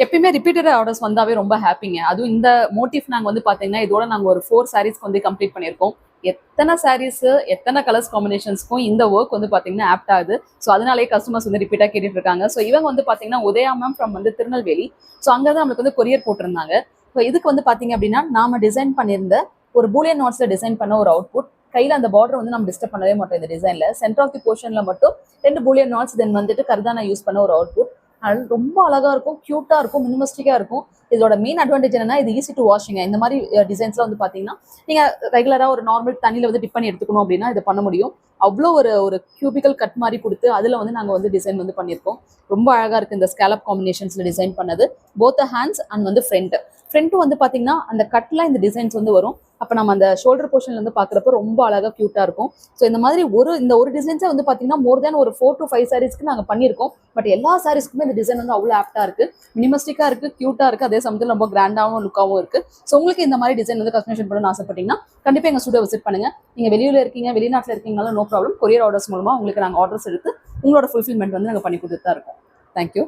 எப்பயுமே repeated orders வந்தாவே ரொம்ப ஹாப்பிங்க. அதுவும் இந்த மோட்டிவ் நாங்க வந்து பாத்தீங்கன்னா இதோட நாங்க ஒரு 4 சாரீஸ்க்கு வந்து கம்ப்ளீட் பண்ணியிருக்கோம். எத்தனை சாரீஸ் எத்தனை கலர்ஸ் காம்பினேஷன்ஸ்க்கும் இந்த ஒர்க் வந்து பாத்தீங்கன்னா ஆப்ட் ஆகுது. ஸோ அதனாலேயே கஸ்டமர்ஸ் வந்து ரிப்பீட்டா கேட்டுட்டு இருக்காங்க. ஸோ இவங்க வந்து பாத்தீங்கன்னா உதயா மேம் ஃப்ரம் வந்து திருநெல்வேலி. ஸோ அங்கதான் நம்மளுக்கு வந்து கொரியர் போட்டிருந்தாங்க. ஸோ இதுக்கு வந்து பாத்தீங்க அப்படின்னா நாம டிசைன் பண்ணியிருந்த ஒரு பூலியன் நாட்ஸ்ல டிசைன் பண்ண ஒரு அவுட்புட். கையில அந்த பார்டர் வந்து நம்ம டிஸ்டர்ப் பண்ணவே மாட்டோம் இந்த டிசைன்ல. சென்டர் ஆஃப் தி போர்ஷன்ல மட்டும் 2 பூலியன் நாட்ஸ் தென் வந்துட்டு கர்தானா யூஸ் பண்ண ஒரு அவுட்புட். அது ரொம்ப அழகா இருக்கும், கியூட்டா இருக்கும், மினிமலிஸ்டிக்கா இருக்கும். இதோட மெயின் அட்வான்டேஜ் என்னன்னா இது ஈஸி டு வாஷிங்க. இந்த மாதிரி டிசைன்ஸ்லாம் வந்து பாத்தீங்கன்னா நீங்க ரெகுலரா ஒரு நார்மல் தண்ணியில வந்து டிப் பண்ணி எடுத்துக்கணும் அப்படின்னா இதை பண்ண முடியும். அவ்வளோ ஒரு ஒரு கியூபிக்கல் கட் மாதிரி கொடுத்து அதுல வந்து நாங்க வந்து டிசைன் வந்து பண்ணியிருக்கோம். ரொம்ப அழகா இருக்கு இந்த ஸ்கேலப் காம்பினேஷன்ஸ்ல டிசைன் பண்ணது. போத் ஹேண்ட்ஸ் அண்ட் வந்து ஃப்ரண்ட்டும் வந்து பாத்தீங்கன்னா அந்த கட்ல இந்த டிசைன்ஸ் வந்து வரும். அப்ப நம்ம அந்த ஷோல்டர் போர்ஷன்ல இருந்து பாக்குறப்ப ரொம்ப அழகா கியூட்டா இருக்கும். ஸோ இந்த மாதிரி இந்த ஒரு டிசைன்ஸை வந்து பாத்தீங்கன்னா மோர் தேன் ஒரு 4 to 5 சாரீஸ்க்கு நாங்க பண்ணியிருக்கோம். பட் எல்லா சாரீஸ்க்குமே இந்த டிசைன் வந்து அவ்வளோ ஆப்டா இருக்கு, மினிமஸ்டிக்கா இருக்கு, கியூட்டா இருக்கு, அதே சமயத்தில் ரொம்ப கிராண்டாவும் லுக்காவும் இருக்கு. ஸோ உங்களுக்கு இந்த மாதிரி டிசைன் வந்து கஸ்டமைசேஷன் பண்ணணும்னு ஆசைப்பட்டீங்கன்னா கண்டிப்பா எங்க ஸ்டுடியோ விசிட் பண்ணுங்க. நீங்க வெளியூர்ல இருக்கீங்க, வெளிநாட்டுல இருக்கீங்கனாலும் நோ ப்ராப்ளம். கொரியர் ஆர்டர்ஸ் மூலமா உங்களுக்கு நாங்க ஆர்டர்ஸ் எடுத்து உங்களோட ஃபுல்ஃபில்மெண்ட் வந்து நாங்க பண்ணி கொடுத்துட்டு தான் இருக்கோம். தேங்க்யூ.